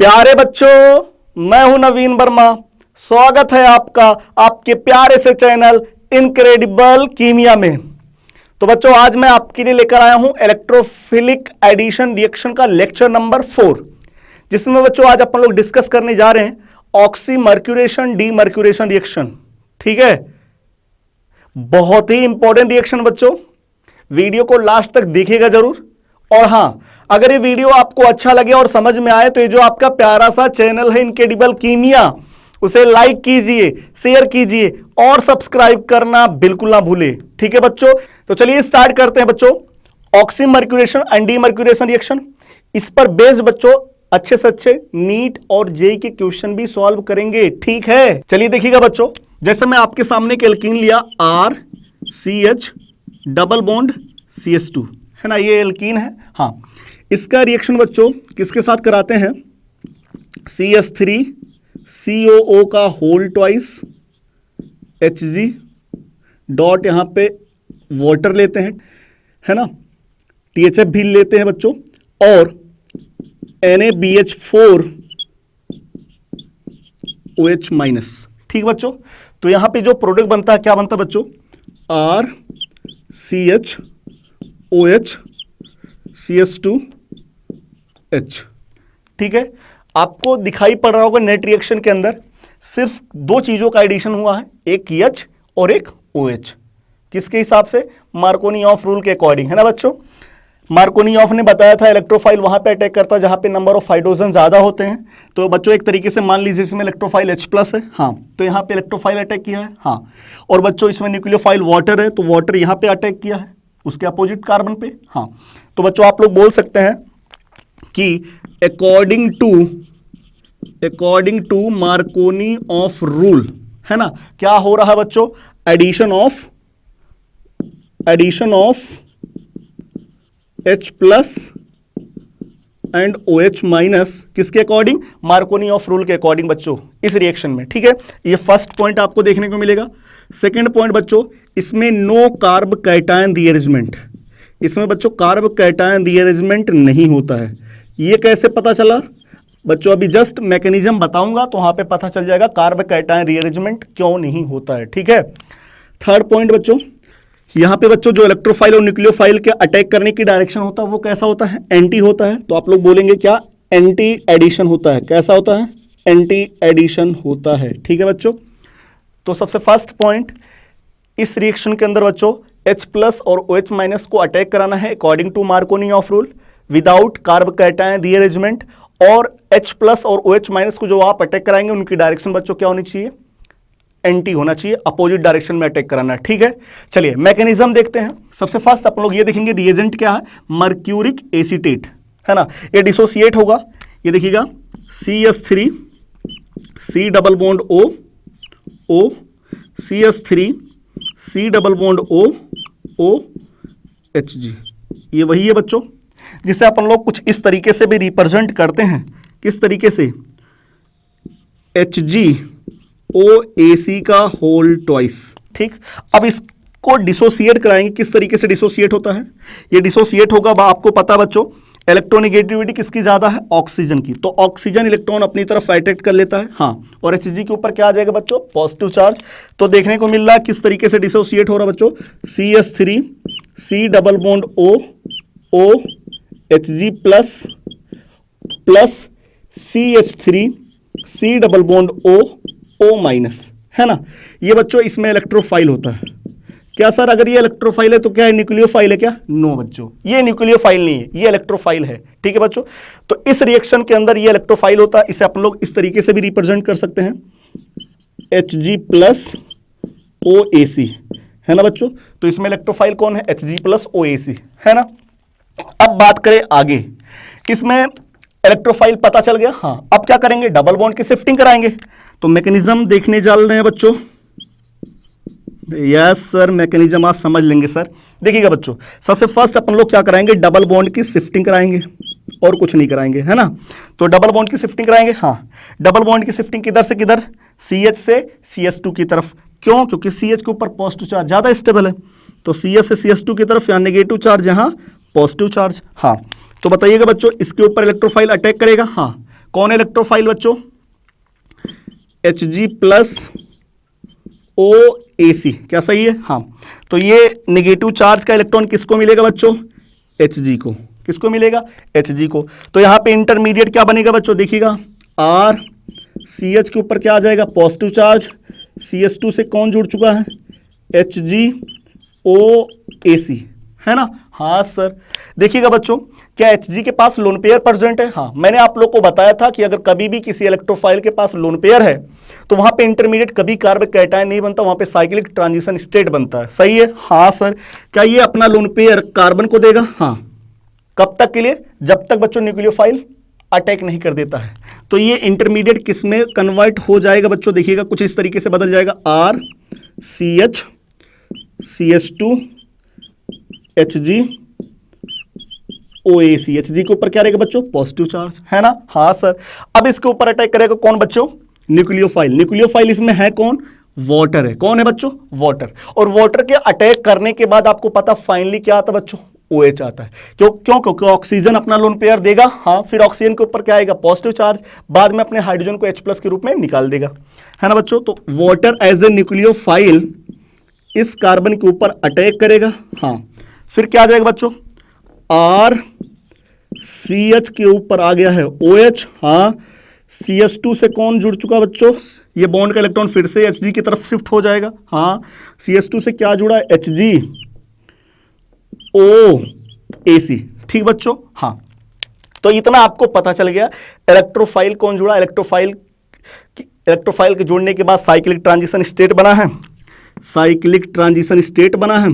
प्यारे बच्चों, मैं हूं नवीन वर्मा। स्वागत है आपका आपके प्यारे से चैनल इनक्रेडिबल कीमिया में। तो बच्चों, आज मैं आपके लिए लेकर आया हूं इलेक्ट्रोफिलिक एडिशन रिएक्शन का लेक्चर नंबर 4, जिसमें बच्चों आज अपन लोग डिस्कस करने जा रहे हैं ऑक्सीमर्क्यूरेशन डीमर्क्यूरेशन रिएक्शन। ठीक है, बहुत ही इंपॉर्टेंट रिएक्शन बच्चों, वीडियो को लास्ट तक देखिएगा जरूर। और हां, अगर ये वीडियो आपको अच्छा लगे और समझ में आए तो ये जो आपका प्यारा सा चैनल है इनक्रेडिबल कीमिया, उसे लाइक कीजिए, शेयर कीजिए और सब्सक्राइब करना बिल्कुल ना भूले। ठीक है बच्चों, तो चलिए स्टार्ट करते हैं बच्चों ऑक्सीमर्क्यूरेशन एंड डीमर्क्यूरेशन रिएक्शन। इस पर बेस्ड बच्चों अच्छे से अच्छे नीट और जेईई के क्वेश्चन भी सॉल्व करेंगे। ठीक है, चलिए देखिएगा बच्चों, जैसे मैं आपके सामने एक एल्कीन लिया RCH डबल बॉन्ड CH2, है ना, ये एल्कीन है। हाँ, इसका रिएक्शन बच्चों किसके साथ कराते हैं, CH3COO का होल ट्वाइस Hg डॉट यहां पे वाटर लेते हैं, है ना, THF भी लेते हैं बच्चों, और NaBH4OH माइनस। ठीक बच्चों, तो यहां पे जो प्रोडक्ट बनता है क्या बनता है बच्चों, RCHOH CH2H। ठीक है, आपको दिखाई पड़ रहा होगा नेट रिएक्शन के अंदर सिर्फ दो चीजों का एडिशन हुआ है, एक H और एक OH। किसके हिसाब से, मार्कोनी ऑफ रूल के अकॉर्डिंग, है ना बच्चों। मार्कोनी ऑफ ने बताया था इलेक्ट्रोफाइल वहां पे अटैक करता है जहां पे नंबर ऑफ हाइड्रोजन ज्यादा होते हैं। तो बच्चों एक तरीके से मान लीजिए इसमें इलेक्ट्रोफाइल H+ है, हाँ, तो यहाँ पे इलेक्ट्रोफाइल अटैक किया है, हाँ। और बच्चों इसमें न्यूक्लियोफाइल वाटर है, तो वाटर यहाँ पे अटैक किया है उसके अपोजिट कार्बन पे, हाँ। तो बच्चों आप लोग बोल सकते हैं कि according to Markovnikov of rule, है ना, क्या हो रहा है बच्चों, addition of H+ and OH minus किसके अकॉर्डिंग, मार्कोनी ऑफ रूल के अकॉर्डिंग बच्चों इस रिएक्शन में। ठीक है, ये फर्स्ट पॉइंट आपको देखने को मिलेगा। सेकंड पॉइंट बच्चों, इसमें नो कार्ब कैटायन रीअरेंजमेंट, इसमें बच्चों कार्ब कैटायन रीअरेंजमेंट नहीं होता है। ये कैसे पता चला बच्चों, अभी जस्ट मैकेनिज्म बताऊंगा तो वहां पे पता चल जाएगा कार्ब कैटायन रीअरेंजमेंट क्यों नहीं होता है। ठीक है, थर्ड पॉइंट बच्चों, यहां पे बच्चों जो इलेक्ट्रोफाइल और न्यूक्लियोफाइल के अटैक करने की डायरेक्शन होता है वो कैसा होता है, एंटी होता है। तो आप लोग बोलेंगे क्या, एंटी एडिशन होता है। कैसा होता है, एंटी एडिशन होता है। ठीक है बच्चों, तो सबसे फर्स्ट पॉइंट, इस रिएक्शन के अंदर बच्चों H+ और OH माइनस को अटैक कराना है according to Markovnikov of rule without carbocation rearrangement. और H+ और OH माइनस को जो आप अटैक कराएंगे उनकी डायरेक्शन बच्चों क्या होनी चाहिए, एंटी होना चाहिए, अपोजिट डायरेक्शन में अटैक कराना है। ठीक है, चलिए मैकेनिज्म देखते हैं। सबसे फर्स्ट अपन लोग ये देखेंगे रिएजेंट क्या है, मर्क्यूरिक एसीटेट, है ना, ये डिसोसिएट होगा, ये देखिएगा CH3 C double bond O CH3 C double bond O Hg, ये वही है बच्चों जिसे अपन लोग कुछ इस तरीके से भी रिप्रेजेंट करते हैं। किस तरीके से, HgOAc का होल ट्वाइस। ठीक, अब इसको डिसोसिएट कराएंगे, किस तरीके से डिसोसिएट होता है, ये डिसोसिएट होगा, आपको पता बच्चों इलेक्ट्रोनेगेटिविटी किसकी ज्यादा है, ऑक्सीजन की, तो ऑक्सीजन इलेक्ट्रॉन अपनी तरफ अट्रैक्ट कर लेता है, हाँ, और Hg के ऊपर क्या आ जाएगा बच्चों, पॉजिटिव चार्ज। तो देखने को मिल रहा है किस तरीके से डिसोसिएट हो रहा है बच्चों, CH3 C double bond O Hg plus CH3 C double bond O minus, है ना। ये बच्चों इसमें इलेक्ट्रोफाइल होता है। क्या सर, अगर ये इलेक्ट्रोफाइल है तो क्या है, न्यूक्लियोफाइल है क्या, नो बच्चों, ये न्यूक्लियोफाइल नहीं है, ये इलेक्ट्रोफाइल है। ठीक है बच्चों, तो इस रिएक्शन के अंदर ये इलेक्ट्रोफाइल होता है, इसे अपन लोग इस तरीके से भी रिप्रेजेंट कर सकते हैं, Hg प्लस OAc, है ना बच्चों। तो इसमें इलेक्ट्रोफाइल कौन है, Hg प्लस OAc, है ना। अब बात करें आगे, इसमें इलेक्ट्रोफाइल पता चल गया, हाँ, अब क्या करेंगे, डबल बॉन्ड की शिफ्टिंग कराएंगे। तो मैकेनिज्म देखने जा रहे हैं बच्चों, यस सर, मैकेनिज्म आज समझ लेंगे सर। देखिएगा बच्चों, सबसे फर्स्ट अपन लोग क्या कराएंगे, डबल बॉन्ड की शिफ्टिंग कराएंगे और कुछ नहीं कराएंगे, है ना। तो डबल बॉन्ड की शिफ्टिंग कराएंगे, हाँ, डबल बॉन्ड की शिफ्टिंग किधर से किधर, CH से CH2 की तरफ। क्यों, क्योंकि CH के ऊपर पॉजिटिव चार्ज ज्यादा स्टेबल है, तो CH से CH2 की तरफ, या नेगेटिव चार्ज यहाँ पॉजिटिव चार्ज, हाँ। तो बताइएगा बच्चों, इसके ऊपर इलेक्ट्रोफाइल अटैक करेगा, हाँ, कौन इलेक्ट्रोफाइल बच्चों? Hg प्लस OAC, क्या सही है? हाँ, तो ये नेगेटिव चार्ज का इलेक्ट्रॉन किसको मिलेगा बच्चों? Hg को। किसको मिलेगा? Hg को। तो यहां पे इंटरमीडिएट क्या बनेगा बच्चों? देखिएगा, R CH के ऊपर क्या आ जाएगा? Positive charge. CH2 से कौन जुड़ चुका है? HgOAC, है ना? हाँ सर। देखिएगा बच्चों, क्या Hg के पास लोन पेयर प्रेजेंट है? हाँ, मैंने आप लोग को बताया था कि अगर कभी भी किसी इलेक्ट्रोफाइल के पास लोन पेयर है तो वहां पे इंटरमीडिएट कभी कार्बन कैटायन नहीं बनता, वहां पे साइक्लिक ट्रांजिशन स्टेट बनता है। सही है? हाँ सर। क्या ये अपना लोन पेयर कार्बन को देगा? हाँ। कब तक के लिए? जब तक बच्चों न्यूक्लियोफाइल अटैक नहीं कर देता है। तो ये इंटरमीडिएट किस में कन्वर्ट हो जाएगा बच्चों? देखिएगा, कुछ इस तरीके से बदल जाएगा, R CH CH2 Hg OAC। Hg के ऊपर क्या रहेगा बच्चों? पॉजिटिव चार्ज, है ना? हाँ सर। अब इसके ऊपर अटैक करेगा कौन बच्चों? न्यूक्लियोफाइल। न्यूक्लियोफाइल इसमें है कौन? वाटर है। कौन है बच्चों? वाटर। और वाटर के अटैक करने के बाद आपको पता फाइनली क्या आता है बच्चों? OH आता है। क्यों? क्योंकि ऑक्सीजन अपना लोन पेयर देगा, हाँ, फिर ऑक्सीजन के ऊपर क्या आएगा? पॉजिटिव चार्ज, बाद में अपने हाइड्रोजन को H+ के रूप में निकाल देगा, है ना बच्चों? तो वाटर एज ए न्यूक्लियोफाइल इस कार्बन के ऊपर अटैक करेगा, हाँ, फिर क्या आ जाएगा बच्चों? R CH के ऊपर आ गया है OH, हाँ, CH2 से कौन जुड़ चुका बच्चों? ये बॉन्ड का इलेक्ट्रॉन फिर से Hg की तरफ शिफ्ट हो जाएगा, हाँ, CH2 से क्या जुड़ा है? HgOAC। ठीक बच्चों? हाँ, तो इतना आपको पता चल गया इलेक्ट्रोफाइल कौन जुड़ा। इलेक्ट्रोफाइल के जोड़ने के बाद साइक्लिक ट्रांजिशन स्टेट बना है, साइक्लिक ट्रांजिशन स्टेट बना है,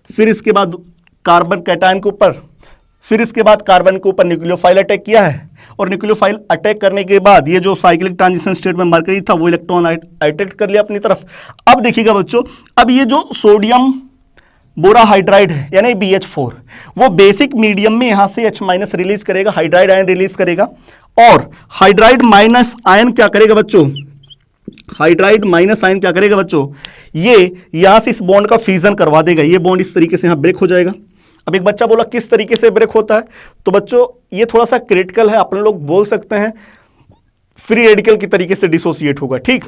फिर इसके बाद कार्बन कैटायन के ऊपर, फिर इसके बाद कार्बन के ऊपर न्यूक्लियोफाइल अटैक किया है, और न्यूक्लियोफाइल अटैक करने के बाद ये जो साइक्लिक ट्रांजिशन स्टेट में मरकरी था वो इलेक्ट्रॉन अटैक कर लिया अपनी तरफ। अब देखिएगा बच्चों, अब ये जो सोडियम बोराहाइड्राइड है यानी BH4, वो बेसिक मीडियम में यहां से H- रिलीज करेगा, हाइड्राइड आयन रिलीज करेगा, और हाइड्राइड माइनस आयन क्या करेगा बच्चों? हाइड्राइड माइनस आयन क्या करेगा बच्चों? ये यहां से इस बॉन्ड का फ्यूजन करवा देगा, ये बॉन्ड इस तरीके से यहां ब्रेक हो जाएगा। अब एक बच्चा बोला किस तरीके से ब्रेक होता है, तो बच्चों ये थोड़ा सा क्रिटिकल है, अपन लोग बोल सकते हैं फ्री रेडिकल की तरीके से डिसोसिएट होगा। ठीक,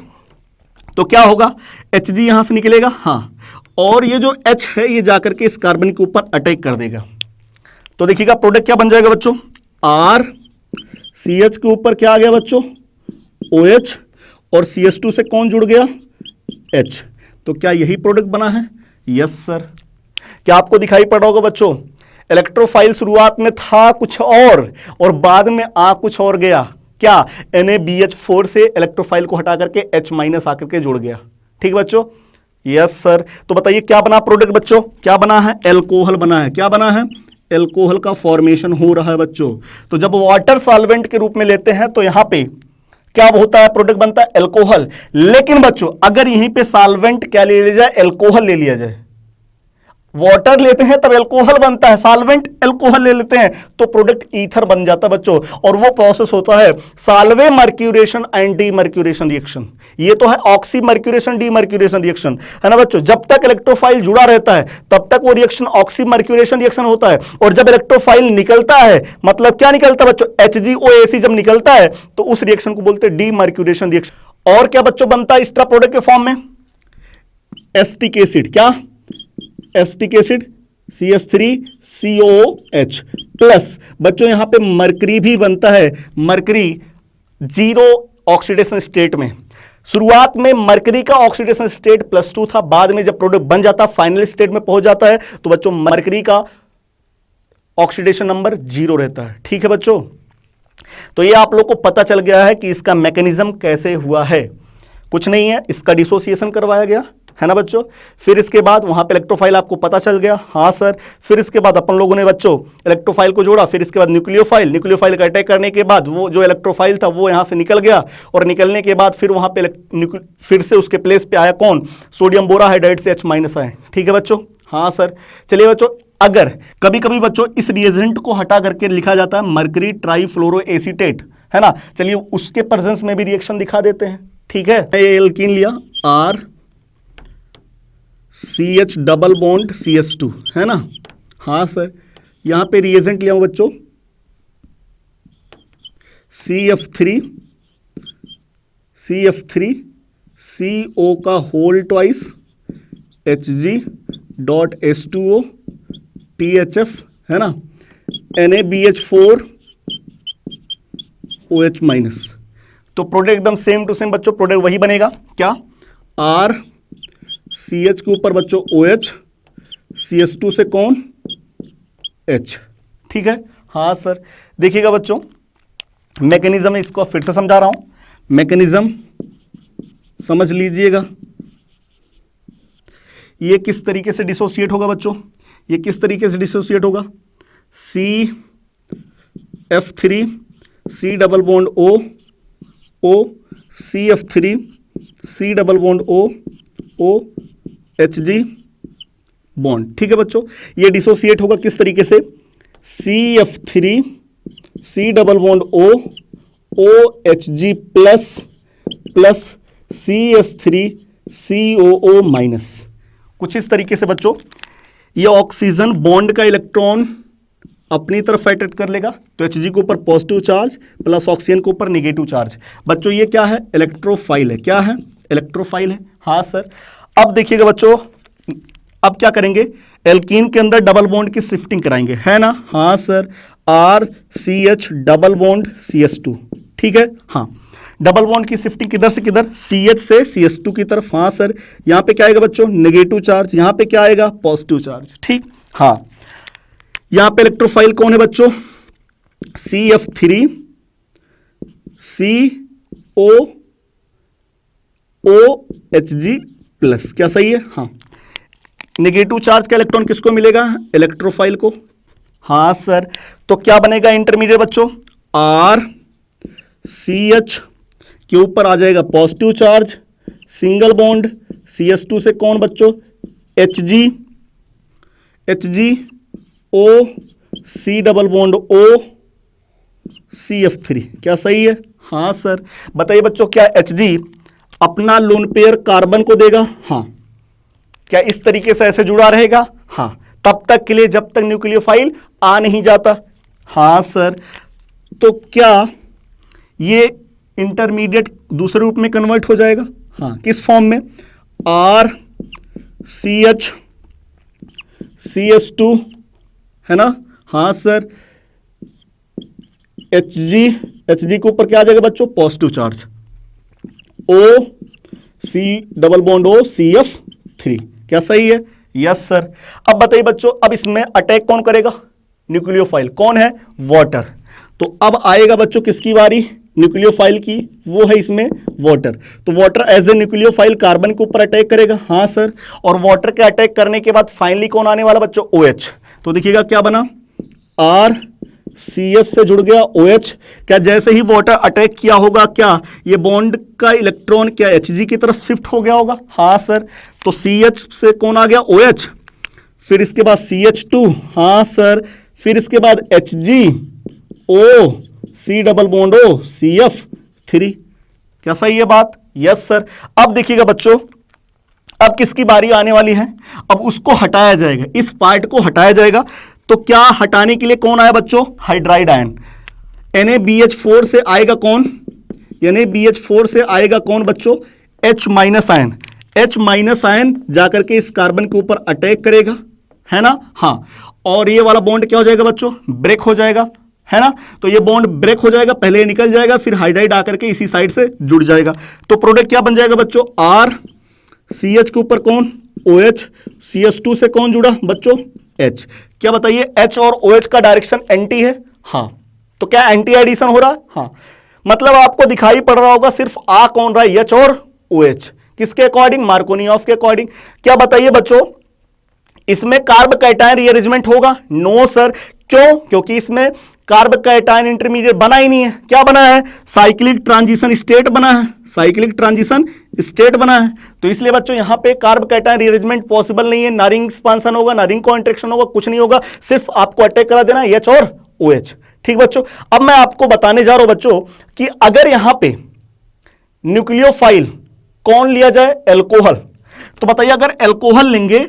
तो क्या होगा? Hg यहां से निकलेगा, हाँ, और ये जो H है ये जाकर के इस कार्बन के ऊपर अटैक कर देगा। तो देखिएगा प्रोडक्ट क्या बन जाएगा बच्चों? R CH के ऊपर क्या आ गया बच्चों? OH, और CH2 से कौन जुड़ गया? H। तो क्या यही प्रोडक्ट बना है? Yes sir. क्या आपको दिखाई पड़ रहा होगा बच्चों? इलेक्ट्रोफाइल शुरुआत में था कुछ और बाद में आ कुछ और गया। क्या? NaBH4 से इलेक्ट्रोफाइल को हटा करके H- आकर के जुड़ गया। ठीक बच्चों? Yes sir. तो बताइए क्या बना प्रोडक्ट बच्चों? क्या बना है? एल्कोहल बना है। क्या बना है? एल्कोहल का फॉर्मेशन हो रहा है बच्चों। तो जब वाटर सॉल्वेंट के रूप में लेते हैं तो यहां पे क्या होता है? प्रोडक्ट बनता है एल्कोहल। लेकिन बच्चों अगर यहीं पे सॉल्वेंट क्या ले लिया जाए? एल्कोहल ले लिया जाए। वाटर लेते हैं तब एल्कोहल बनता है, सॉल्वेंट एल्कोहल ले लेते हैं तो प्रोडक्ट ईथर बन जाता है बच्चों। और वो प्रोसेस होता है Salve mercuration and demercuration reaction. ये तो है ऑक्सी मर्क्यूरेशन डीमर्क्यूरेशन रिएक्शन, है ना बच्चों? जब तक इलेक्ट्रोफाइल जुड़ा रहता है तब तक वो रिएक्शन ऑक्सी मर्क्यूरेशन रिएक्शन होता है, और जब इलेक्ट्रोफाइल निकलता है, मतलब क्या निकलता है बच्चों? HgOAC जब निकलता है तो उस रिएक्शन को बोलते हैं डीमर्क्यूरेशन रिएक्शन। और क्या बच्चों बनता है एक्स्ट्रा प्रोडक्ट के फॉर्म में? Acetic acid. क्या? एस्टिक एसिड CH3COOH प्लस बच्चों यहां पे मरकरी भी बनता है। मरकरी जीरो ऑक्सीडेशन स्टेट में, शुरुआत में मरकरी का ऑक्सीडेशन स्टेट +2 था, बाद में जब प्रोडक्ट बन जाता फाइनल स्टेट में पहुंच जाता है तो बच्चों मरकरी का ऑक्सीडेशन नंबर 0 रहता है। ठीक है बच्चों? तो ये आप लोग को पता चल गया है कि इसका मैकेनिज्म कैसे हुआ है। कुछ नहीं है, इसका डिसोसिएशन करवाया गया, है ना बच्चों? फिर इसके बाद वहां पे इलेक्ट्रोफाइल आपको पता चल गया, हाँ सर। फिर इसके बाद अपन लोगों ने बच्चों इलेक्ट्रोफाइल को जोड़ा, फिर इसके बाद न्यूक्लियोफाइल का अटैक करने के बाद वो जो इलेक्ट्रोफाइल था वो यहां से निकल गया, और निकलने के बाद फिर वहां पे फिर से उसके प्लेस पे आया कौन? सोडियम बोराहाइड्राइड से H- आए। ठीक है बच्चों? हाँ सर। चलिए बच्चों, अगर कभी कभी बच्चों इस रिएजेंट को हटा करके लिखा जाता है मरकरी ट्राईफ्लोरोएसीटेट, है ना? चलिए उसके प्रेजेंस में भी रिएक्शन दिखा देते हैं। ठीक है, एल्कीन लिया R CH double bond CH2, है ना? हाँ सर। यहां पे रिएजेंट लिया हूं बच्चों CF3 CO का होल ट्वाइस Hg.H2O THF है ना, NaBH4 OH माइनस। तो प्रोडक्ट एकदम सेम टू सेम बच्चों, प्रोडक्ट वही बनेगा क्या, R CH के ऊपर बच्चों OH, CH2 से कौन H, ठीक है। हाँ सर, देखिएगा बच्चों मैकेनिज्म है, इसको फिर से समझा रहा हूं, मैकेनिज्म समझ लीजिएगा। ये किस तरीके से डिसोसिएट होगा बच्चों, ये किस तरीके से डिसोसिएट होगा, CF3 C double bond O CF3 C double bond O Hg bond, ठीक है बच्चों। ये डिसोसिएट होगा किस तरीके से, CF3 C double bond O Hg plus CH3 COO minus, कुछ इस तरीके से बच्चों। ये ऑक्सीजन बॉन्ड का इलेक्ट्रॉन अपनी तरफ अट्रैक्ट कर लेगा, तो Hg के ऊपर पॉजिटिव चार्ज प्लस ऑक्सीजन के ऊपर नेगेटिव चार्ज। बच्चों ये क्या है, इलेक्ट्रोफाइल है, क्या है, इलेक्ट्रोफाइल है। हाँ सर, अब देखिएगा बच्चों, अब क्या करेंगे, एल्कीन के अंदर डबल बॉन्ड की शिफ्टिंग कराएंगे, है ना। हाँ sir, RCH double bond CH2, ठीक है। हाँ, डबल बॉन्ड की शिफ्टिंग किधर से किधर, CH से CH2 की तरफ। हाँ सर, यहां पे क्या आएगा बच्चों, नेगेटिव चार्ज, यहां पे क्या आएगा, पॉजिटिव चार्ज, ठीक। हाँ, यहां पे इलेक्ट्रोफाइल कौन है बच्चों, CF3 COOHg प्लस, क्या सही है। हाँ, नेगेटिव चार्ज का इलेक्ट्रॉन किसको मिलेगा, इलेक्ट्रोफाइल को। हाँ सर, तो क्या बनेगा इंटरमीडिएट बच्चों, RCH के ऊपर आ जाएगा positive charge, single bond CH2 से कौन बच्चों, Hg O C double bond O CF3, क्या सही है। हाँ सर, बताइए बच्चों, क्या Hg अपना लोन पेयर कार्बन को देगा, हाँ, क्या इस तरीके से ऐसे जुड़ा रहेगा, हाँ, तब तक के लिए जब तक न्यूक्लियोफाइल आ नहीं जाता। हाँ सर, तो क्या ये इंटरमीडिएट दूसरे रूप में कन्वर्ट हो जाएगा, हाँ, किस फॉर्म में, RCH CH2 है ना। हाँ सर, Hg के ऊपर क्या आ जाएगा बच्चों, positive charge, O C double bond O CF3, क्या सही है। Yes sir. अब बताइए बच्चों, अब इसमें अटैक कौन करेगा, न्यूक्लियोफाइल, कौन है, वाटर। तो अब आएगा बच्चों किसकी बारी, न्यूक्लियोफाइल की, वो है इसमें वाटर। तो water as a nucleophile carbon के ऊपर अटैक करेगा। हाँ सर, और वाटर के अटैक करने के बाद फाइनली कौन आने वाला बच्चों, OH। तो देखिएगा क्या बना, RCH से जुड़ गया OH। क्या जैसे ही वाटर अटैक किया होगा, क्या ये बॉन्ड का इलेक्ट्रॉन क्या Hg की तरफ शिफ्ट हो गया होगा। हाँ सर, तो CH से कौन आ गया, OH, फिर इसके बाद CH2, हाँ सर, फिर इसके बाद Hg O C double bond O CF3, क्या सही है बात। Yes sir. अब देखिएगा बच्चों, अब किसकी बारी आने वाली है, अब उसको हटाया जाएगा, इस पार्ट को हटाया जाएगा। तो क्या हटाने के लिए कौन आया बच्चों, हाइड्राइड आयन। NaBH4 से आएगा कौन, NaBH4 से आएगा कौन बच्चों, H minus ion. H minus ion जाकर के इस कार्बन के ऊपर अटैक करेगा, है ना। हाँ, और ये वाला बॉन्ड क्या हो जाएगा बच्चों, ब्रेक हो जाएगा, है ना। तो ये बॉन्ड ब्रेक हो जाएगा, पहले ये निकल जाएगा, फिर हाइड्राइड आकर के इसी साइड से जुड़ जाएगा। तो प्रोडक्ट क्या बन जाएगा बच्चों, RCH के ऊपर कौन, OH, CH2 से कौन जुड़ा बच्चों, H। क्या बताइए, H और OH का डायरेक्शन एंटी है, हाँ, तो क्या एंटी एडिशन हो रहा है, हाँ, मतलब आपको दिखाई पड़ रहा होगा सिर्फ आ कौन रहा है, H और OH, किसके अकॉर्डिंग, मार्कोनियॉफ के अकॉर्डिंग। क्या बताइए बच्चों, इसमें कार्ब कैटायन रीअरेंजमेंट होगा, नो सर, क्यों, क्योंकि इसमें कार्ब कैटायन इंटरमीडिएट बना ही नहीं है। क्या बना है, साइक्लिक ट्रांजिशन स्टेट बना है, साइक्लिक ट्रांजिशन स्टेट बना है। तो इसलिए बच्चों यहां पे कार्ब कैटायन रीअरेंजमेंट पॉसिबल नहीं है, ना रिंग एक्सपांशन होगा, ना रिंग कॉन्ट्रैक्शन होगा, कुछ नहीं होगा, सिर्फ आपको अटैक करा देना H और OH। ठीक बच्चों, अब मैं आपको बताने जा रहा हूं बच्चों कि अगर यहां पे न्यूक्लियोफाइल कौन लिया जाए, एल्कोहल, तो बताइए अगर एल्कोहल लेंगे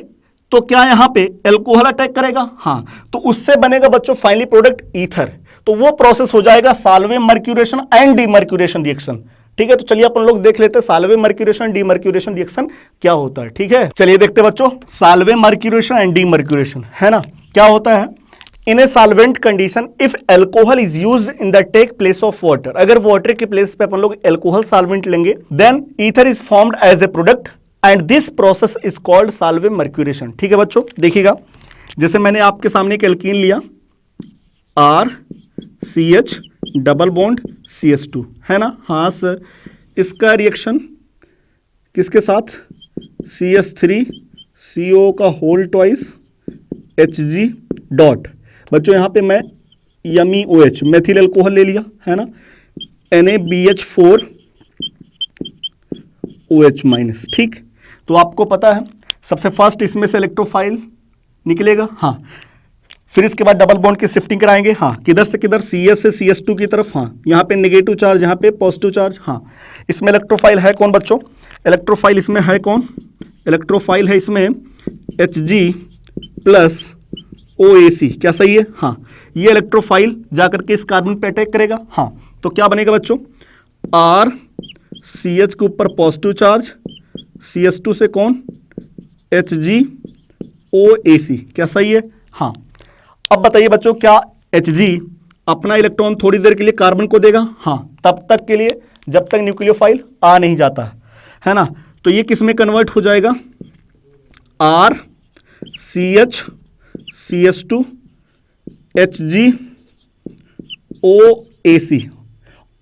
तो क्या यहां पे एल्कोहल अटैक करेगा, हां, तो उससे बनेगा बच्चों फाइनली प्रोडक्ट ईथर। तो वो प्रोसेस हो जाएगा Salve mercuration and demercuration reaction. ठीक है, तो चलिए अपन लोग देख लेते हैं साल्वे मर्क्यूरेशन डीमर्क्यूरेशन रिएक्शन क्या होता है। ठीक है, चलिए देखते हैं बच्चों, साल्वे मर्क्यूरेशन एंड डीमर्क्यूरेशन है ना, क्या होता है। In a solvent condition if alcohol is used in the take place of water, अगर वाटर के प्लेस पे अपन लोग एल्कोहल सॉल्वेंट लेंगे, then ether is formed as a product and this process is called solvomercuration. ठीक है बच्चों, देखिएगा, जैसे मैंने आपके सामने एक एल्कीन लिया RCH डबल बॉन्ड CH2 है ना, हाँ सर, इसका रिएक्शन किसके साथ, CH3CO का होल ट्वाइस Hg डॉट, बच्चों यहां पे मैं MEOH मेथिल अल्कोहल ले लिया है ना, NaBH4OH माइनस। ठीक, तो आपको पता है सबसे फर्स्ट इसमें से इलेक्ट्रोफाइल निकलेगा, हाँ, फिर इसके बाद डबल बॉन्ड की शिफ्टिंग कराएंगे, हाँ, किधर से किधर, CS से CS2 की तरफ, हाँ, यहाँ पे नेगेटिव चार्ज, यहाँ पे पॉजिटिव चार्ज, हाँ, इसमें इलेक्ट्रोफाइल है कौन बच्चों, इलेक्ट्रोफाइल इसमें है कौन, इलेक्ट्रोफाइल है इसमें Hg प्लस OAC, क्या सही है, हाँ, ये इलेक्ट्रोफाइल जाकर के इस कार्बन पे अटैक करेगा, हाँ, तो क्या बनेगा बच्चों, RCH के ऊपर पॉजिटिव चार्ज, CH2 से कौन, HgOAC, क्या सही है, हाँ। अब बताइए बच्चों, क्या Hg अपना इलेक्ट्रॉन थोड़ी देर के लिए कार्बन को देगा, हाँ, तब तक के लिए जब तक न्यूक्लियोफाइल आ नहीं जाता है ना, तो ये किस में कन्वर्ट हो जाएगा, RCH CH2 HgOAC,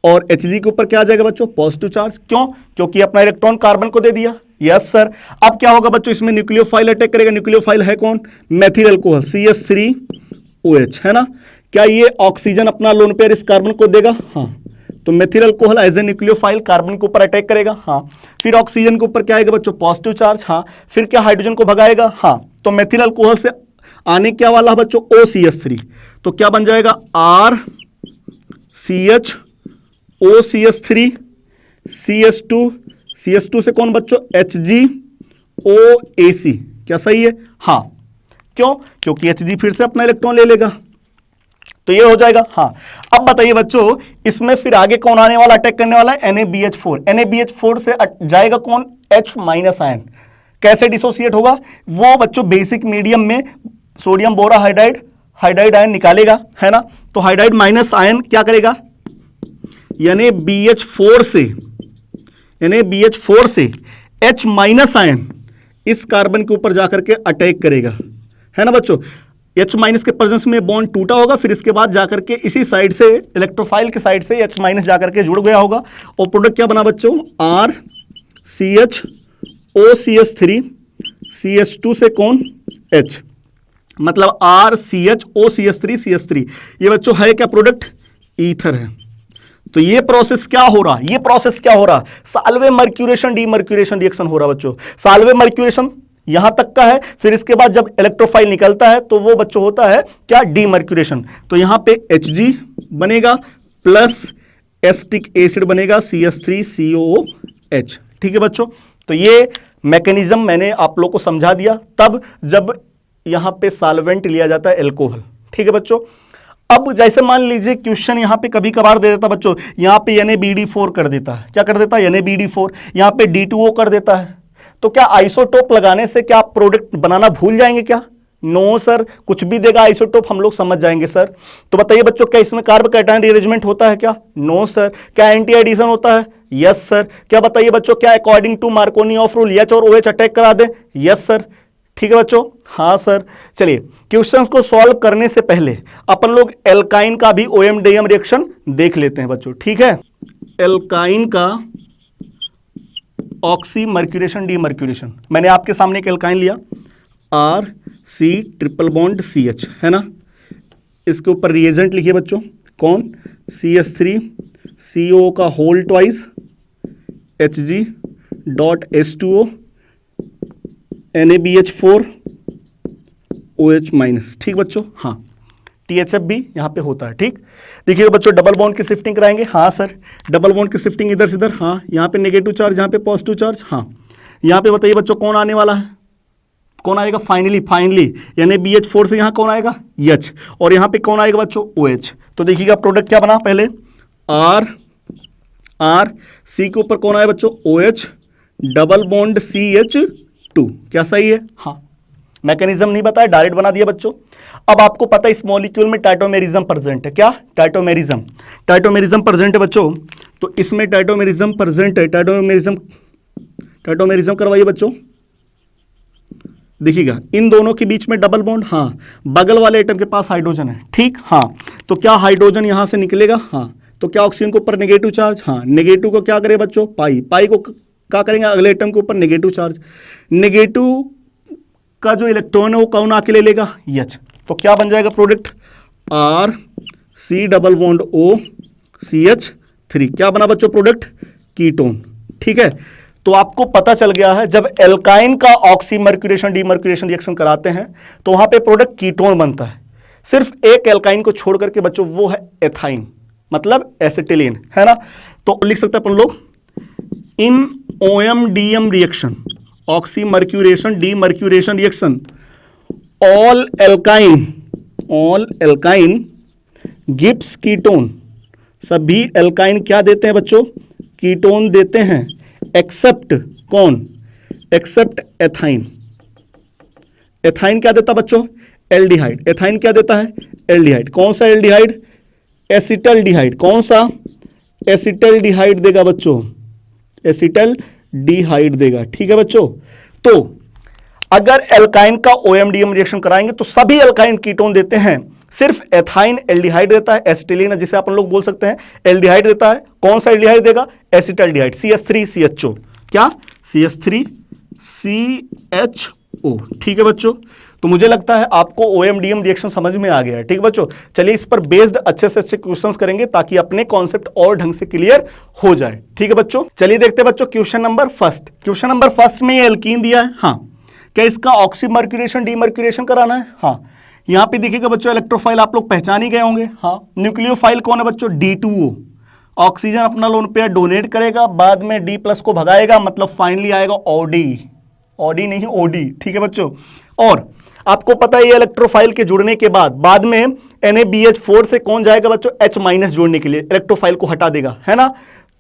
और Hg के ऊपर क्या आ जाएगा बच्चों, पॉजिटिव चार्ज, क्यों, क्योंकि अपना इलेक्ट्रॉन कार्बन को दे दिया, यस सर। अब क्या होगा बच्चों, इसमें न्यूक्लियोफाइल अटैक करेगा, न्यूक्लियोफाइल है कौन, मेथिल अल्कोहल CH3OH है ना, क्या ये ऑक्सीजन अपना लोन पेयर इस कार्बन को देगा, हाँ, तो methyl alcohol as a nucleophile carbon के ऊपर अटैक करेगा, हाँ, फिर ऑक्सीजन के ऊपर क्या आएगा बच्चों, पॉजिटिव चार्ज, हाँ, फिर क्या हाइड्रोजन को भगाएगा, हाँ, तो मेथिल अल्कोहल से आने क्या वाला बच्चों, OCH3, तो क्या बन जाएगा, RCHOCH3 CH2 से कौन बच्चों, HgOAC, क्या सही है, हाँ, क्यों, क्योंकि Hg फिर से अपना इलेक्ट्रॉन ले लेगा, तो ये हो जाएगा, हाँ। अब बताइए बच्चों, इसमें फिर आगे कौन आने वाला, अटैक करने वाला है, NaBH4 से जाएगा कौन, H माइनस आयन, कैसे डिसोसिएट होगा, वो बच्चों बेसिक मीडियम में सोडियम बोराहाइड्राइड हाइड्राइड आयन निकालेगा है ना, तो हाइड्राइड माइनस आयन क्या करेगा, NaBH4 से H माइनस आयन इस कार्बन के ऊपर जाकर के अटैक करेगा है ना बच्चों, H माइनस के प्रेजेंस में बॉन्ड टूटा होगा, फिर इसके बाद जाकर के इसी साइड से इलेक्ट्रोफाइल के साइड से H माइनस जाकर के जुड़ गया होगा, और प्रोडक्ट क्या बना बच्चों, RCHOCH3 CH2 से कौन, H, मतलब RCHOCH3 CH3, ये बच्चों है क्या प्रोडक्ट, ईथर है। तो ये प्रोसेस क्या हो रहा, ये प्रोसेस क्या हो रहा, साल्वे मर्क्यूरेशन डीमर्क्यूरेशन रिएक्शन हो रहा बच्चों। साल्वे मर्क्यूरेशन यहां तक का है, फिर इसके बाद जब इलेक्ट्रोफाइल निकलता है तो वो बच्चों होता है क्या, डीमर्क्यूरेशन, तो यहां पे Hg बनेगा प्लस एसिटिक एसिड बनेगा CH3COOH। ठीक है बच्चों, तो ये मैकेनिज्म मैंने आप लोग को समझा दिया, तब जब यहां पे सॉल्वेंट लिया जाता है एल्कोहल। ठीक है बच्चों, अब जैसे मान लीजिए क्वेश्चन यहां पे कभी कभार दे देता बच्चों, यहां पे NaBD4 कर देता है, क्या कर देता है, NaBD4, यहां पे D2O कर देता है, तो क्या आइसोटोप लगाने से क्या आप प्रोडक्ट बनाना भूल जाएंगे क्या, नो सर, कुछ भी देगा आइसोटोप हम लोग समझ जाएंगे सर। तो बताइए बच्चों, क्या इसमें कार्ब कैटायन रीअरेंजमेंट होता है क्या, नो सर। क्या एंटी एडिशन होता है, यस सर। क्या बताइए बच्चों, क्या according to Markovnikov of rule H और OH अटैक करा दे, यस सर। ठीक है बच्चों, हाँ सर। चलिए क्वेश्चंस को सॉल्व करने से पहले अपन लोग एल्काइन का भी OM-DM रिएक्शन देख लेते हैं बच्चों, ठीक है। एल्काइन का ऑक्सी मर्क्यूरेशन डीमर्क्यूरेशन, मैंने आपके सामने एक एल्काइन लिया RC ट्रिपल बॉन्ड CH है ना, इसके ऊपर रिएजेंट लिखिए बच्चों, कौन, CH3CO का whole twice Hg dot H2O NaBH4 OH minus. ठीक बच्चों, हाँ, THF भी यहाँ पे होता है। ठीक, देखिएगा बच्चों, डबल बॉन्ड की शिफ्टिंग कराएंगे, हाँ सर, डबल बॉन्ड की शिफ्टिंग इधर से इधर, हाँ, यहाँ पे नेगेटिव चार्ज, यहाँ पे पॉजिटिव चार्ज, हाँ, यहाँ पे बताइए बच्चों कौन आने वाला है, कौन आएगा फाइनली, यानी BH4 से यहाँ कौन आएगा H, और यहाँ पे कौन आएगा बच्चों OH। तो देखिएगा प्रोडक्ट क्या बना, पहले R C के ऊपर कौन आया बच्चों OH, डबल बॉन्ड CH2, क्या सही है? हाँ, मैकेनिज्म नहीं बताया, डायरेक्ट बना दिया बच्चों। अब आपको पता है इस मॉलिक्यूल में टाइटोमेरिज्म प्रेजेंट है, क्या टाइटोमेरिज्म प्रेजेंट है बच्चों, तो इसमें टाइटोमेरिज्म प्रेजेंट है, टाइटोमेरिज्म करवाइए बच्चों। देखिएगा इन दोनों के बीच में डबल बॉन्ड, हाँ, बगल वाले एटम के पास हाइड्रोजन है, ठीक, हाँ, तो क्या हाइड्रोजन यहां से निकलेगा, हाँ, तो क्या ऑक्सीजन के ऊपर नेगेटिव चार्ज, हाँ, नेगेटिव को क्या करे बच्चों पाई को क्या करेंगे अगले एटम के ऊपर नेगेटिव चार्ज, नेगेटिव का जो इलेक्ट्रॉन है वो कौन आके ले लेगा H, तो क्या बन जाएगा product R C double bond O CH3, क्या बना बच्चों प्रोडक्ट कीटोन, ठीक है। तो आपको पता चल गया है जब एल्काइन का ऑक्सीमर्क्यूरेशन डीमर्क्यूरेशन रिएक्शन कराते हैं तो वहां पे प्रोडक्ट कीटोन बनता है, सिर्फ एक एल्काइन को छोड़ करके बच्चों, वो है एथाइन, मतलब एसिटिलीन, है ना। तो लिख सकते हैं अपन लोग इन OM-DM reaction, oxymercuration demercuration reaction, all alkyne Gibbs ketone, सभी एल्काइन क्या देते हैं बच्चों कीटोन देते हैं, एक्सेप्ट कौन, एक्सेप्ट एथाइन। एथाइन क्या देता बच्चों एल्डिहाइड, एथाइन क्या देता है एल्डिहाइड, कौन सा एल्डिहाइड एसिटल्डिहाइड, कौन सा एसिटल्डिहाइड देगा बच्चों, एसिटल्डिहाइड देगा, ठीक है बच्चों। तो अगर एल्काइन का OM-DM रिएक्शन कराएंगे तो सभी एल्काइन कीटोन देते हैं, सिर्फ एथाइन एल्डिहाइड देता है, एसिटिलीन जिसे अपन लोग बोल सकते हैं एल्डिहाइड देता है, कौन सा एल्डिहाइड देगा एसिटल्डिहाइड CH3CHO, क्या CH3CHO, ठीक है बच्चों। तो मुझे लगता है आपको OM-DM रिएक्शन समझ में आ गया है, ठीक है बच्चों। चलिए इस पर बेस्ड अच्छे से अच्छे क्वेश्चंस करेंगे ताकि अपने कॉन्सेप्ट और ढंग से क्लियर हो जाए, ठीक है बच्चों। चलिए देखते हैं बच्चों क्वेश्चन नंबर फर्स्ट में ये एल्कीन दिया है, हाँ, क्या इसका ऑक्सीमर्क्यूरेशन डीमर्क्यूरेशन कराना है, हाँ। यहां पे देखिएगा बच्चों इलेक्ट्रोफाइल आप लोग पहचान ही गए होंगे, हाँ, न्यूक्लियोफाइल कौन है बच्चों D2O, ऑक्सीजन अपना लोन पेयर डोनेट करेगा, बाद में D+ को भगाएगा, मतलब फाइनली आएगा OD नहीं OD, ठीक है बच्चों। और आपको पता है ये इलेक्ट्रोफाइल के जुड़ने के बाद में NaBH4 से कौन जाएगा बच्चों H- जोड़ने के लिए, इलेक्ट्रोफाइल को हटा देगा, है ना।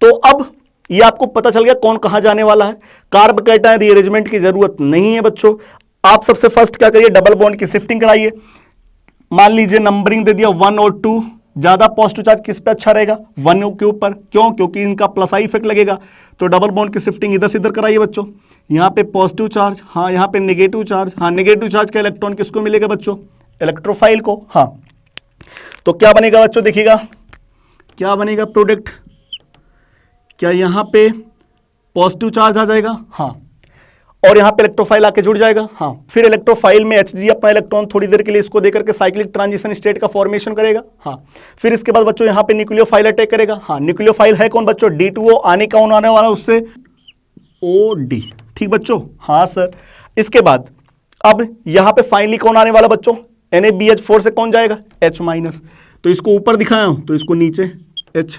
तो अब ये आपको पता चल गया कौन कहां जाने वाला है, कार्ब कैटायन रीअरेंजमेंट की जरूरत नहीं है बच्चों। आप सबसे फर्स्ट क्या करिए डबल बॉन्ड की शिफ्टिंग कराइए, मान लीजिए नंबरिंग दे दिया 1 और 2, ज्यादा पॉजिटिव चार्ज किस पे अच्छा रहेगा 1 के ऊपर, क्यों, क्योंकि इनका प्लस आई इफेक्ट लगेगा, तो डबल बॉन्ड की शिफ्टिंग इधर से इधर कराइए बच्चों। यहाँ पे पॉजिटिव चार्ज, हाँ, यहाँ पे नेगेटिव चार्ज, हाँ, नेगेटिव चार्ज का इलेक्ट्रॉन किसको मिलेगा बच्चों इलेक्ट्रोफाइल को, हाँ। तो क्या बनेगा बच्चों देखिएगा, क्या बनेगा प्रोडक्ट, क्या यहाँ पे पॉजिटिव चार्ज आ जाएगा, हाँ, और यहां पे इलेक्ट्रोफाइल आके जुड़ जाएगा, हाँ। फिर इलेक्ट्रोफाइल में Hg अपना इलेक्ट्रॉन थोड़ी देर के लिए इसको देकर के साइक्लिक ट्रांजिशन स्टेट का फॉर्मेशन करेगा, हाँ। फिर इसके बाद बच्चों यहां पे न्यूक्लियोफाइल अटैक करेगा, हाँ, न्यूक्लियोफाइल है कौन बच्चों D2O, आने कौन आने वाला उससे OD, ठीक बच्चों, हाँ सर। इसके बाद अब यहां पे फाइनली कौन आने वाला बच्चों NaBH4 से कौन जाएगा H-, तो इसको ऊपर दिखाया हूं तो इसको नीचे H,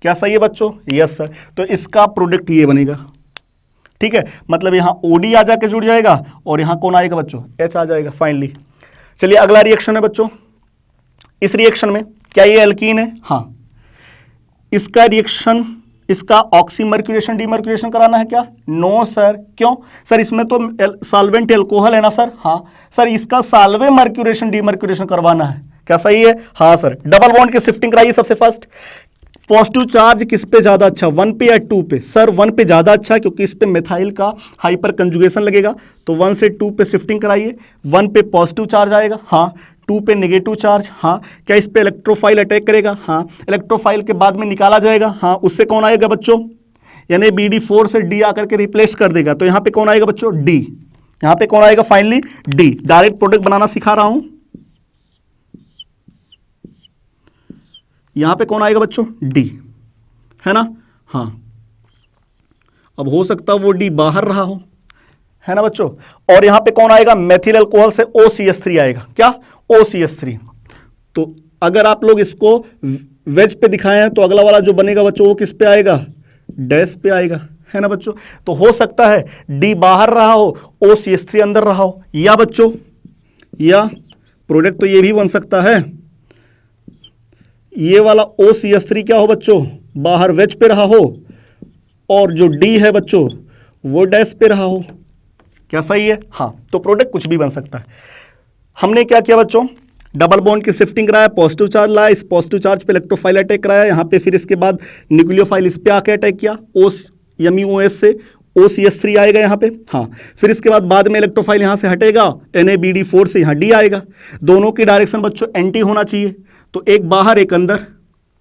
क्या सही है बच्चों, यस सर। तो इसका प्रोडक्ट ये बनेगा, ठीक है, मतलब यहां OD आ जाके जुड़ जाएगा और यहां कौन आएगा बच्चों H आ जाएगा फाइनली। चलिए अगला रिएक्शन है बच्चों, इस रिएक्शन में क्या ये एल्कीन है, हाँ, इसका रिएक्शन, इसका ऑक्सीमर्क्यूरेशन डीमर्क्यूरेशन कराना है क्या, नो सर, क्यों सर, इसमें तो सॉल्वेंट एल्कोहल है ना सर, हाँ सर, इसका साल्वे मर्क्यूरेशन डीमर्क्यूरेशन करवाना है, क्या सही है, हाँ सर। डबल बॉन्ड की शिफ्टिंग कराइए सबसे फर्स्ट, पॉजिटिव चार्ज किस पे ज्यादा अच्छा 1 पे या 2 पे, सर 1 पे ज्यादा अच्छा क्योंकि इस पे मिथाइल का हाइपर कंजुगेशन लगेगा, तो 1 से 2 पे शिफ्टिंग कराइए, 1 पे पॉजिटिव चार्ज आएगा, हाँ, 2 पे नेगेटिव चार्ज, हाँ, क्या इस पे इलेक्ट्रोफाइल अटैक करेगा, हाँ, इलेक्ट्रोफाइल के बाद में निकाला जाएगा, हाँ, उससे कौन आएगा बच्चों यानी BD4 से D आकर के रिप्लेस कर देगा, तो यहां पे कौन आएगा बच्चों D, यहां पे कौन आएगा फाइनली D। डायरेक्ट प्रोडक्ट बनाना सिखा रहा हूं, यहां पे कौन आएगा बच्चों D, है ना, हाँ। अब हो सकता है वो D बाहर रहा हो, है ना बच्चों, और यहां पे कौन आएगा मेथिल अल्कोहल से OCH3 आएगा, क्या OCH3। तो अगर आप लोग इसको वेज पे दिखाए हैं तो अगला वाला जो बनेगा बच्चों वो किस पे आएगा डैश पे आएगा, है ना बच्चों। तो हो सकता है डी बाहर रहा हो, OCH3 अंदर रहा हो, या बच्चों या प्रोडक्ट तो ये भी बन सकता है, ये वाला OCH3 क्या हो बच्चों, बाहर वेज पे रहा हो, और जो डी है बच्चों वो डैश पे रहा हो। क्या सही है? हाँ, तो प्रोडक्ट कुछ भी बन सकता है। हमने क्या किया बच्चों, डबल बॉन्ड की शिफ्टिंग कराया, पॉजिटिव चार्ज लाया, इस पॉजिटिव चार्ज पे इलेक्ट्रोफाइल अटैक कराया यहाँ पे, फिर इसके बाद न्यूक्लियोफाइल इस पे आके अटैक किया, MEOS से OCH3 आएगा यहाँ पे। हाँ, फिर इसके बाद में इलेक्ट्रोफाइल यहाँ से हटेगा, NaBD4 से यहाँ डी आएगा। दोनों की डायरेक्शन बच्चों एंटी होना चाहिए, तो एक बाहर एक अंदर,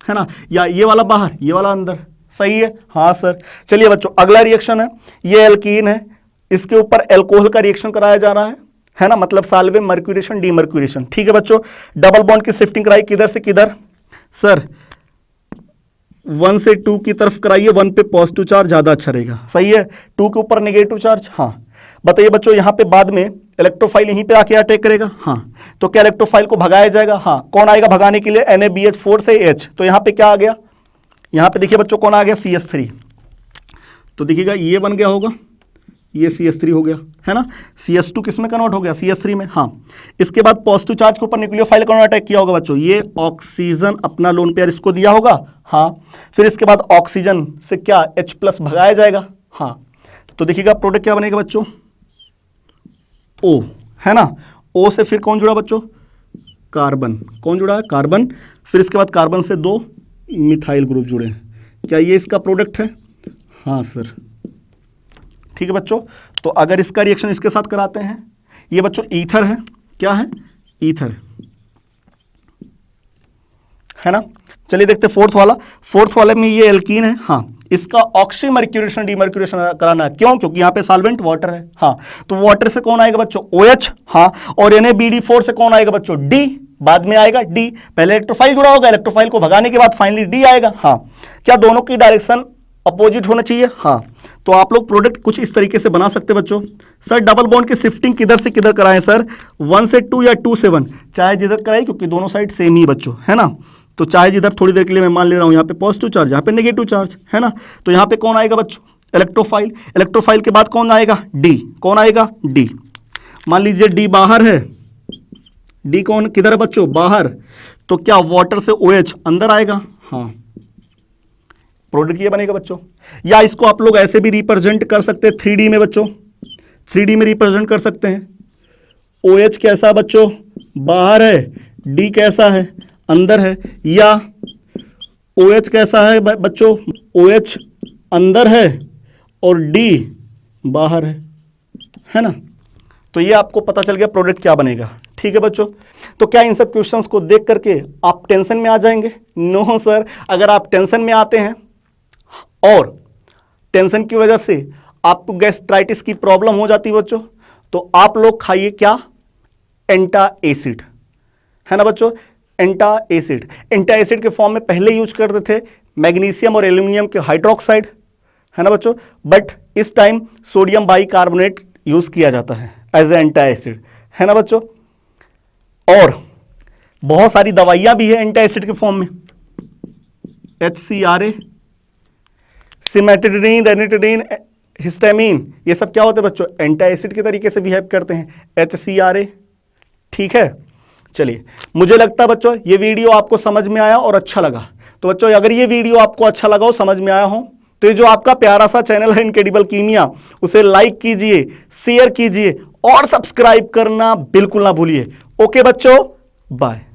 है ना, या ये वाला बाहर ये वाला अंदर। सही है? हाँ सर। चलिए बच्चों, अगला रिएक्शन है, ये एल्कीन है, इसके ऊपर एल्कोहल का रिएक्शन कराया जा रहा है ना, मतलब साल्वे मर्क्यूरेशन डीमर्क्यूरेशन। ठीक है बच्चों, डबल बॉन्ड की शिफ्टिंग कराई, किधर से किधर सर, 1 से 2 की तरफ कराइए, 1 पे पॉजिटिव चार्ज ज्यादा अच्छा रहेगा। सही है? 2 के ऊपर नेगेटिव चार्ज। हाँ, बताइए बच्चों, यहां पे बाद में इलेक्ट्रोफाइल यहीं पे आके अटैक करेगा। हाँ, तो क्या इलेक्ट्रोफाइल को भगाया जाएगा? हाँ, कौन आएगा भगाने के लिए? NaBH4 से H। तो यहां पे क्या आ गया, यहां पे देखिए बच्चों कौन आ गया, CH3। तो देखिएगा ये बन गया होगा, ये CH3 हो गया, है ना। CH2 किस में कन्वर्ट हो गया? CH3 में। हाँ, इसके बाद पॉजिटिव चार्ज के ऊपर न्यूक्लियोफाइल कौन अटैक किया होगा बच्चों? ये ऑक्सीजन अपना लोन पेयर इसको दिया होगा। हाँ, फिर इसके बाद ऑक्सीजन से क्या H+ भगाया जाएगा। हाँ, तो देखिएगा प्रोडक्ट क्या बनेगा बच्चों, O, है ना। O से फिर कौन जुड़ा बच्चों? कार्बन। कौन जुड़ा है? कार्बन। फिर इसके बाद कार्बन से 2 मिथाइल ग्रुप जुड़े हैं। क्या ये इसका प्रोडक्ट है? हाँ सर। ठीक है बच्चों, तो अगर इसका रिएक्शन इसके साथ कराते हैं, ये बच्चों ईथर है। क्या है? ईथर, है ना। चलिए देखते हैं फोर्थ वाले में ये एल्कीन है। हाँ, इसका ऑक्सी मर्क्यूरेशन डीमर्क्यूरेशन कराना है। क्यों? क्योंकि यहां पे सॉल्वेंट वाटर है। हाँ, तो वाटर से कौन आएगा बच्चों? OH। हाँ, और NaBD4 से कौन आएगा बच्चों? D। बाद में आएगा D, पहले इलेक्ट्रोफाइल जुड़ा होगा, इलेक्ट्रोफाइल को भगाने के बाद फाइनली D आएगा। हाँ, क्या दोनों की डायरेक्शन अपोजिट होना चाहिए? हाँ, तो आप लोग प्रोडक्ट कुछ इस तरीके से बना सकते बच्चों। सर डबल बॉन्ड की शिफ्टिंग किधर से किधर कराएं सर? 1 से 2 या 2 से 1, चाहे जिधर कराए, क्योंकि दोनों साइड सेम ही बच्चों, है ना। तो चाहे जिधर, थोड़ी देर के लिए मैं मान ले रहा हूं यहाँ पे पॉजिटिव चार्ज, यहाँ पे नेगेटिव चार्ज, है ना। तो यहाँ पे कौन आएगा बच्चों? इलेक्ट्रोफाइल। इलेक्ट्रोफाइल के बाद कौन आएगा? डी। कौन आएगा? डी। मान लीजिए डी बाहर है, डी कौन किधर है बच्चों? बाहर। तो क्या वाटर से OH अंदर आएगा? हाँ, प्रोडक्ट ये बनेगा बच्चों। या इसको आप लोग ऐसे भी रिप्रेजेंट कर सकते हैं 3D में बच्चों, 3D में रिप्रेजेंट कर सकते हैं। OH कैसा बच्चों? बाहर है। D कैसा है? अंदर है। या OH कैसा है बच्चों? OH अंदर है और D बाहर है ना। तो ये आपको पता चल गया प्रोडक्ट क्या बनेगा। ठीक है बच्चों, तो क्या इन सब क्वेश्चंस को देख करके आप टेंशन में आ जाएंगे? नो सर, अगर आप टेंशन में आते हैं और टेंशन की वजह से आपको गैस्ट्राइटिस की प्रॉब्लम हो जाती है बच्चों, तो आप लोग खाइए क्या? एंटा एसिड, है ना बच्चों। एंटा एसिड के फॉर्म में पहले यूज करते थे मैग्नीशियम और एल्यूमिनियम के हाइड्रोक्साइड, है ना बच्चों, बट इस टाइम सोडियम बाइकार्बोनेट यूज किया जाता है एज ए एंटा एसिड, है ना बच्चों। और बहुत सारी दवाइयां भी है एंटा एसिड के फॉर्म में, HCRA, सिमेटिडीन, रेनिटिडीन, हिस्टामिन, ये सब क्या होते हैं बच्चों? एंटा एसिड के तरीके से बिहेव करते हैं, HCRA। ठीक है, चलिए, मुझे लगता है बच्चों ये वीडियो आपको समझ में आया और अच्छा लगा। तो बच्चों अगर ये वीडियो आपको अच्छा लगा हो, समझ में आया हो, तो ये जो आपका प्यारा सा चैनल है इनक्रेडिबल कीमिया, उसे लाइक कीजिए, शेयर कीजिए और सब्सक्राइब करना बिल्कुल ना भूलिए। ओके बच्चों, बाय।